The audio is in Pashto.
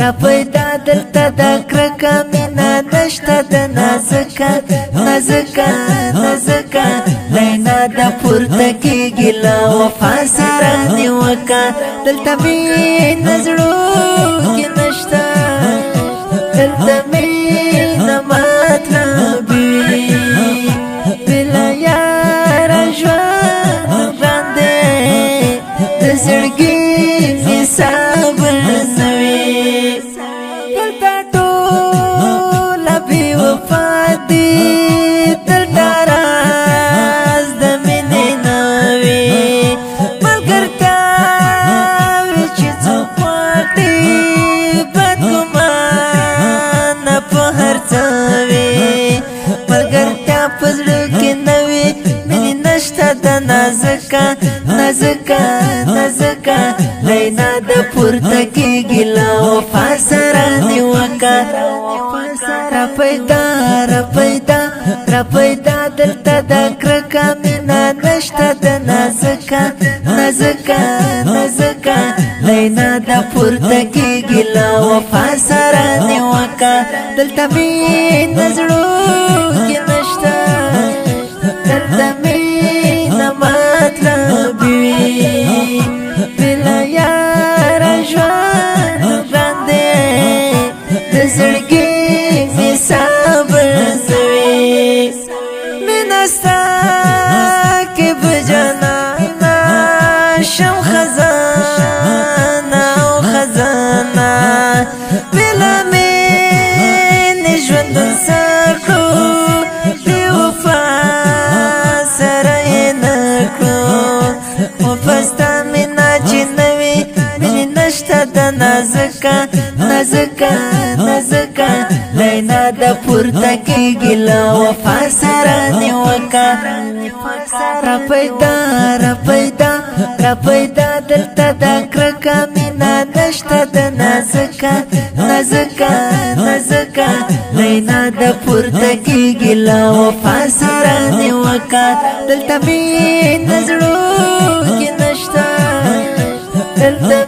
را پیدا دلته د کرکه مینا نشته د نازکه لینا د پورته کېږي له وفا سره نیوکه دلته مینه زړونکې نشته دلته مینه مطلبي بله یاره ژوند باندې د زړګي حساب نوي دلته ټوله بې وفا دي دلته راز د مینې نه وي ملګرتیاوې چې څوک غواړي بدګمانه په هر څه وي ملګرتیا په زړه کې نه وي مینې نشته د نازکه لینا د پورته کېږي له وفا سره نیوکه را پیدا دلته د کرکه مینا نشته د نازکه لینا د پورته کېږي له وفا سره نیوکه دلته مینه زړونکې نشته دلته مینه مطلبي بله یاره ژوند باندې د زړګي حساب نوي مینه ستا کې به جانانه شم خزانه او خزانه بله مینې ژوندون سکړو بې وفا سره یې نه کړو وفا ستا مینا چې نه وي مینې نشته د نازکه لینا د پورته کېږي له وفا سره نیوکه را پیدا دلته د کرکه مینا نشته د نازکه لینا د پورته کېږي له وفا سره نیوکه دلته مینه زړونکې نشته دلته